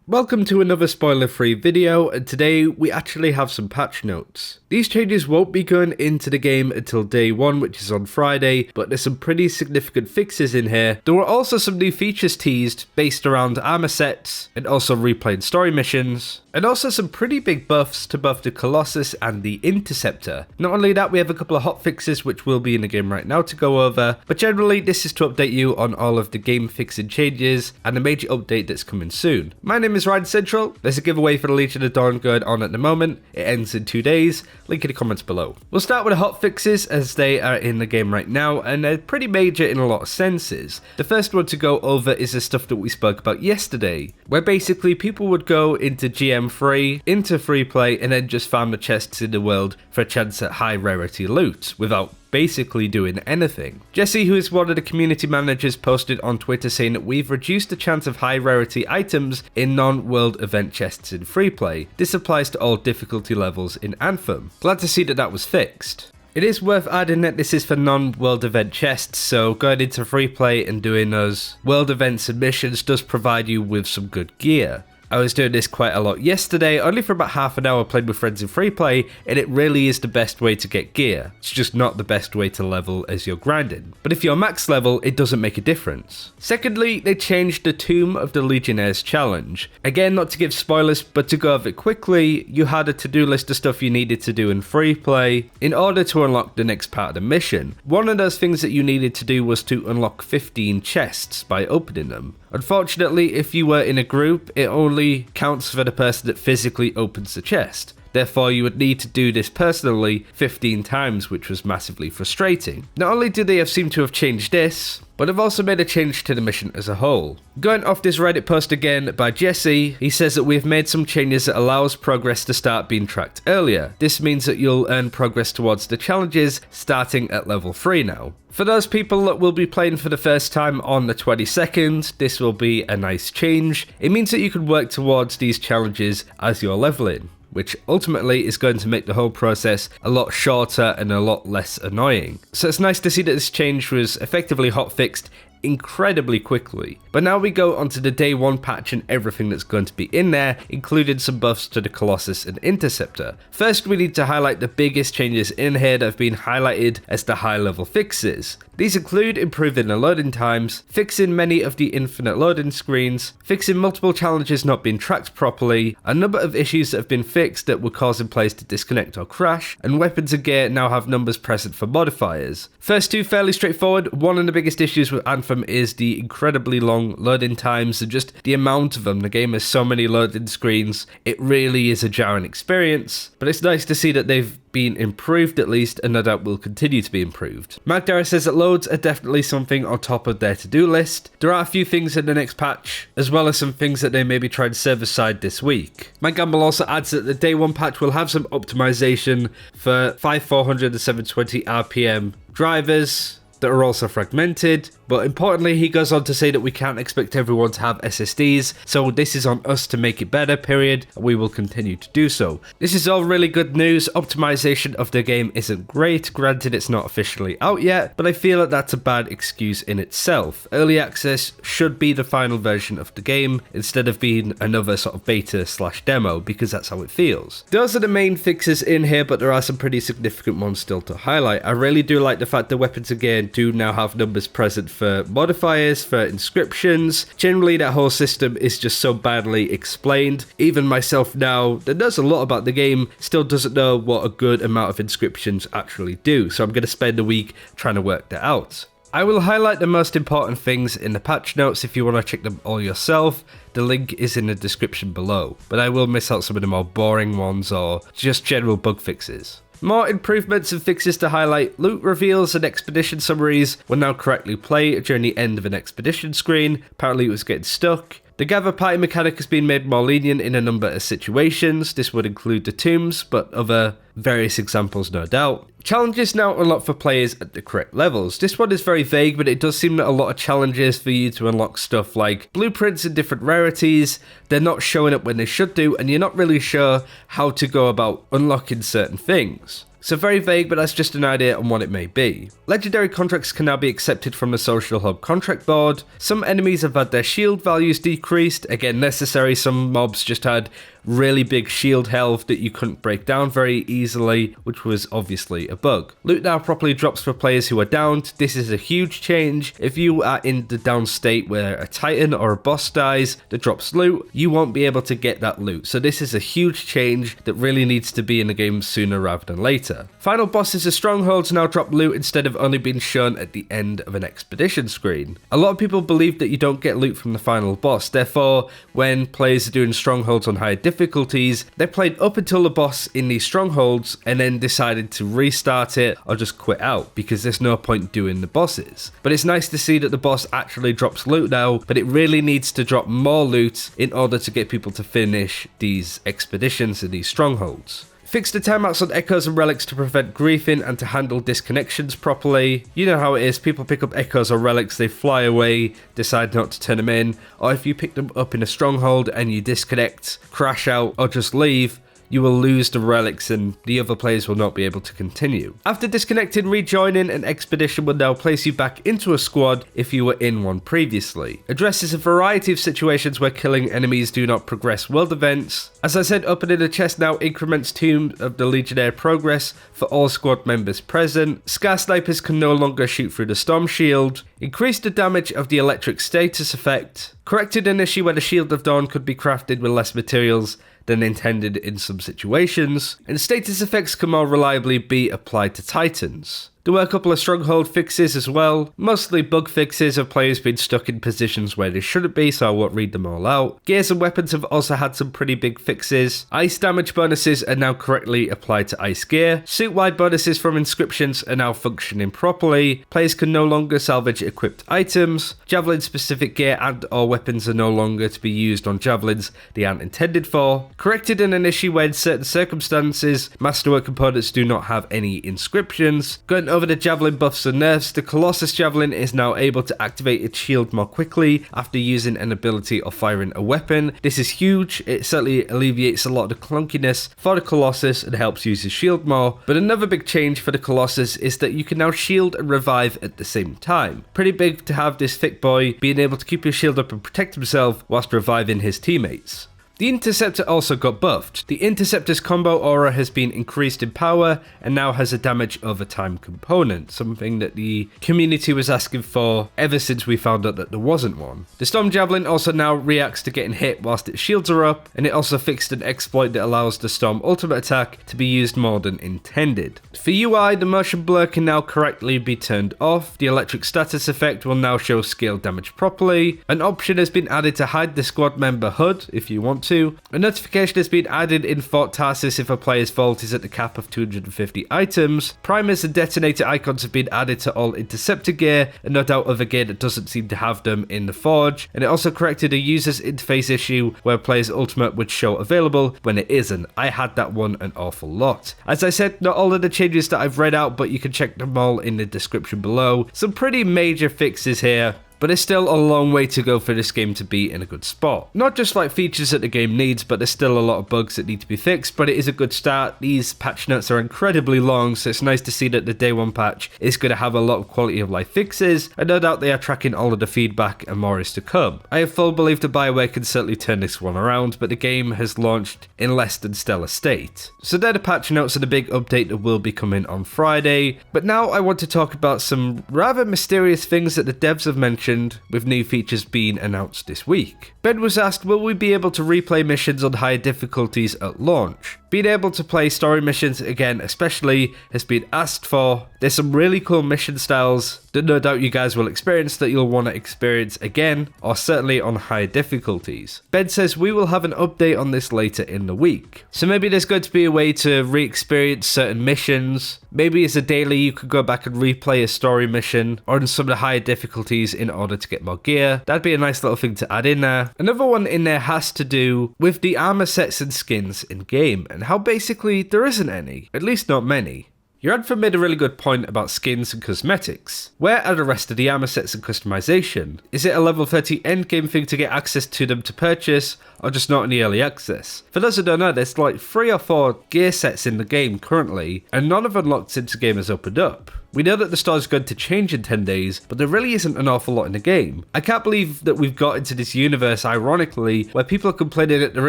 Welcome to another spoiler-free video, and today we actually have some patch notes. These changes won't be going into the game until day 1, which is on Friday, but there's some pretty significant fixes in here. There were also some new features teased based around armor sets, and also replayed story missions, and also some pretty big buffs to both the Colossus and the Interceptor. Not only that, we have a couple of hotfixes which will be in the game right now to go over, but generally this is to update you on all of the game fixing changes and a major update that's coming soon. My name is Ryan Central. There's a giveaway for the Legion of Dawn going on at the moment. It ends in 2 days. Link in the comments below. We'll start with the hotfixes as they are in the game right now, and they're pretty major in a lot of senses. The first one to go over is the stuff that we spoke about yesterday, where basically people would go into GM free, into free play, and then just farm the chests in the world for a chance at high rarity loot without basically doing anything. Jesse, who is one of the community managers, posted on Twitter saying that we've reduced the chance of high rarity items in non-world event chests in free play. This applies to all difficulty levels in Anthem. Glad to see that that was fixed. It is worth adding that this is for non-world event chests, so going into free play and doing those world events and missions does provide you with some good gear. I was doing this quite a lot yesterday, only for about half an hour playing with friends in free play, and it really is the best way to get gear. It's just not the best way to level as you're grinding. But if you're max level, it doesn't make a difference. Secondly, they changed the Tomb of the Legionnaires challenge. Again, not to give spoilers, but to go over it quickly, you had a to-do list of stuff you needed to do in free play in order to unlock the next part of the mission. One of those things that you needed to do was to unlock 15 chests by opening them. Unfortunately, if you were in a group, it only counts for the person that physically opens the chest. Therefore, you would need to do this personally 15 times, which was massively frustrating. Not only do they seem to have changed this, but they've also made a change to the mission as a whole. Going off this Reddit post again by Jesse, he says that we've made some changes that allows progress to start being tracked earlier. This means that you'll earn progress towards the challenges starting at level 3 now. For those people that will be playing for the first time on the 22nd, this will be a nice change. It means that you can work towards these challenges as you're leveling, which ultimately is going to make the whole process a lot shorter and a lot less annoying. So it's nice to see that this change was effectively hotfixed incredibly quickly. But now we go onto the day 1 patch and everything that's going to be in there, including some buffs to the Colossus and Interceptor. First, we need to highlight the biggest changes in here that have been highlighted as the high level fixes. These include improving the loading times, fixing many of the infinite loading screens, fixing multiple challenges not being tracked properly, a number of issues that have been fixed that were causing players to disconnect or crash, and weapons and gear now have numbers present for modifiers. First two fairly straightforward. One of the biggest issues with Anthem is the incredibly long loading times and just the amount of them. The game has so many loading screens, it really is a jarring experience, but it's nice to see that they've been improved at least, and no doubt will continue to be improved. Mark Dara says that loads are definitely something on top of their to-do list. There are a few things in the next patch, as well as some things that they may be trying server-side this week. Mike Gamble also adds that the day 1 patch will have some optimization for 5400 and 720 RPM drivers that are also fragmented, but importantly he goes on to say that we can't expect everyone to have SSDs, so this is on us to make it better, period, and we will continue to do so. This is all really good news. Optimization of the game isn't great, granted it's not officially out yet, but I feel that that's a bad excuse in itself. Early access should be the final version of the game instead of being another sort of beta/demo, because that's how it feels. Those are the main fixes in here, but there are some pretty significant ones still to highlight. I really do like the fact that weapons again do now have numbers present for modifiers, for inscriptions. Generally that whole system is just so badly explained. Even myself now, that knows a lot about the game, still doesn't know what a good amount of inscriptions actually do, so I'm going to spend a week trying to work that out. I will highlight the most important things in the patch notes if you want to check them all yourself. The link is in the description below, but I will miss out some of the more boring ones or just general bug fixes. More improvements and fixes to highlight. Loot reveals and expedition summaries will now correctly play during the end of an expedition screen. Apparently it was getting stuck. The gather party mechanic has been made more lenient in a number of situations. This would include the tombs, but other various examples no doubt. Challenges now unlock for players at the correct levels. This one is very vague, but it does seem that a lot of challenges for you to unlock stuff like blueprints and different rarities, they're not showing up when they should do, and you're not really sure how to go about unlocking certain things. So very vague, but that's just an idea on what it may be. Legendary contracts can now be accepted from the Social Hub contract board. Some enemies have had their shield values decreased, again necessary. Some mobs just had really big shield health that you couldn't break down very easily, which was obviously a bug. Loot now properly drops for players who are downed. This is a huge change. If you are in the down state where a titan or a boss dies that drops loot, you won't be able to get that loot. So this is a huge change that really needs to be in the game sooner rather than later. Final bosses of strongholds now drop loot instead of only being shown at the end of an expedition screen. A lot of people believe that you don't get loot from the final boss, therefore when players are doing strongholds on higher difficulties, they played up until the boss in these strongholds and then decided to restart it or just quit out because there's no point doing the bosses. But it's nice to see that the boss actually drops loot now, but it really needs to drop more loot in order to get people to finish these expeditions in these strongholds. Fix the timeouts on echoes and relics to prevent griefing and to handle disconnections properly. You know how it is, people pick up echoes or relics, they fly away, decide not to turn them in, or if you pick them up in a stronghold and you disconnect, crash out, or just leave, you will lose the relics and the other players will not be able to continue. After disconnecting, rejoining an expedition will now place you back into a squad if you were in one previously. Addresses a variety of situations where killing enemies do not progress world events. As I said, opening the chest now increments Tomb of the Legionnaire progress for all squad members present. Scar snipers can no longer shoot through the storm shield. Increase the damage of the electric status effect. Corrected an issue where the Shield of Dawn could be crafted with less materials than intended in some situations, and status effects can more reliably be applied to Titans. There were a couple of stronghold fixes as well, mostly bug fixes of players being stuck in positions where they shouldn't be, so I won't read them all out. Gears and weapons have also had some pretty big fixes. Ice damage bonuses are now correctly applied to ice gear. Suit-wide bonuses from inscriptions are now functioning properly. Players can no longer salvage equipped items. Javelin-specific gear and or weapons are no longer to be used on javelins they aren't intended for. Corrected in an issue where in certain circumstances, masterwork components do not have any inscriptions. Going over the javelin buffs and nerfs, the Colossus javelin is now able to activate its shield more quickly after using an ability or firing a weapon. This is huge, it certainly alleviates a lot of the clunkiness for the Colossus and helps use his shield more. But another big change for the Colossus is that you can now shield and revive at the same time. Pretty big to have this thick boy being able to keep his shield up and protect himself whilst reviving his teammates. The Interceptor also got buffed. The Interceptor's combo aura has been increased in power and now has a damage over time component, something that the community was asking for ever since we found out that there wasn't one. The Storm Javelin also now reacts to getting hit whilst its shields are up, and it also fixed an exploit that allows the Storm ultimate attack to be used more than intended. For UI, the motion blur can now correctly be turned off. The electric status effect will now show scale damage properly. An option has been added to hide the squad member HUD if you want to. A notification has been added in Fort Tarsis if a player's vault is at the cap of 250 items. Primers and detonator icons have been added to all Interceptor gear, and no doubt other gear that doesn't seem to have them in the Forge. And it also corrected a user's interface issue where a player's ultimate would show available when it isn't. I had that one an awful lot. As I said, not all of the changes that I've read out, but you can check them all in the description below. Some pretty major fixes here, but there's still a long way to go for this game to be in a good spot. Not just like features that the game needs, but there's still a lot of bugs that need to be fixed, but it is a good start. These patch notes are incredibly long, so it's nice to see that the day one patch is going to have a lot of quality of life fixes, and no doubt they are tracking all of the feedback and more is to come. I have full belief that BioWare can certainly turn this one around, but the game has launched in less than stellar state. So they're the patch notes and the big update that will be coming on Friday, but now I want to talk about some rather mysterious things that the devs have mentioned with new features being announced this week. Ben was asked, will we be able to replay missions on higher difficulties at launch? Being able to play story missions again especially has been asked for. There's some really cool mission styles that no doubt you guys will experience that you'll want to experience again, or certainly on higher difficulties. Ben says we will have an update on this later in the week. So maybe there's going to be a way to re-experience certain missions. Maybe as a daily you could go back and replay a story mission on some of the higher difficulties in order to get more gear. That'd be a nice little thing to add in there. Another one in there has to do with the armor sets and skins in game, and how basically there isn't any, at least not many. Your Anthem made a really good point about skins and cosmetics. Where are the rest of the armor sets and customization? Is it a level 30 endgame thing to get access to them to purchase, or just not in the early access? For those who don't know, there's like 3 or 4 gear sets in the game currently, and none of them unlocked since the game has opened up. We know that the store is going to change in 10 days, but there really isn't an awful lot in the game. I can't believe that we've got into this universe, ironically, where people are complaining that there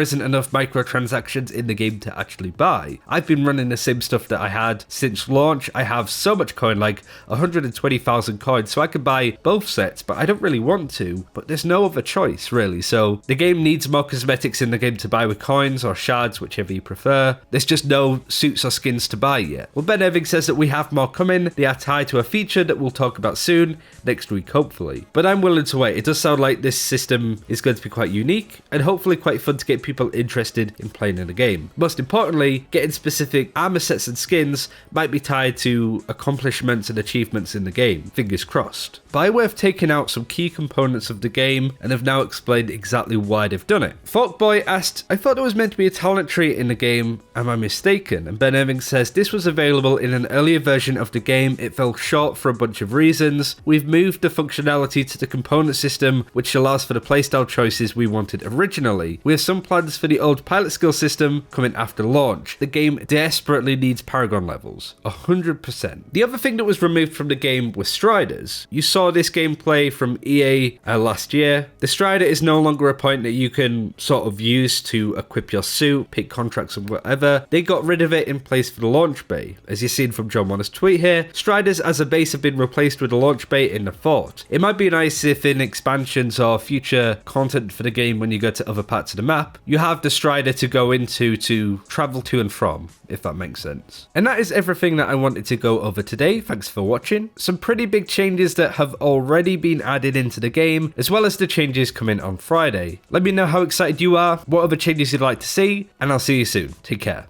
isn't enough microtransactions in the game to actually buy. I've been running the same stuff that I had since launch. I have so much coin, like 120,000 coins, so I could buy both sets, but I don't really want to. But there's no other choice, really, so the game needs more cosmetics in the game to buy with coins or shards, whichever you prefer. There's just no suits or skins to buy yet. Well, Ben Irving says that we have more coming. They are tied to a feature that we'll talk about soon, next week hopefully. But I'm willing to wait. It does sound like this system is going to be quite unique and hopefully quite fun to get people interested in playing in the game. Most importantly, getting specific armor sets and skins might be tied to accomplishments and achievements in the game. Fingers crossed. BioWare have taken out some key components of the game and have now explained exactly why they've done it. Forkboy asked, I thought there was meant to be a talent tree in the game, am I mistaken? And Ben Irving says, this was available in an earlier version of the game, it fell short for a bunch of reasons. We've moved the functionality to the component system, which allows for the playstyle choices we wanted originally. We have some plans for the old pilot skill system coming after launch. The game desperately needs Paragon levels, 100%. The other thing that was removed from the game was Striders. You saw this gameplay from EA last year. The Strider is no longer a point that you can sort of use to equip your suit, pick contracts and whatever. They got rid of it in place for the launch bay. As you've seen from John Warner's tweet here, Striders as a base have been replaced with a launch bay in the fort. It might be nice if in expansions or future content for the game when you go to other parts of the map, you have the Strider to go into to travel to and from, if that makes sense. And that is everything that I wanted to go over today. Thanks for watching. Some pretty big changes that have already been added into the game, as well as the changes coming on Friday. Let me know how excited you are, what other changes you'd like to see, and I'll see you soon. Take care.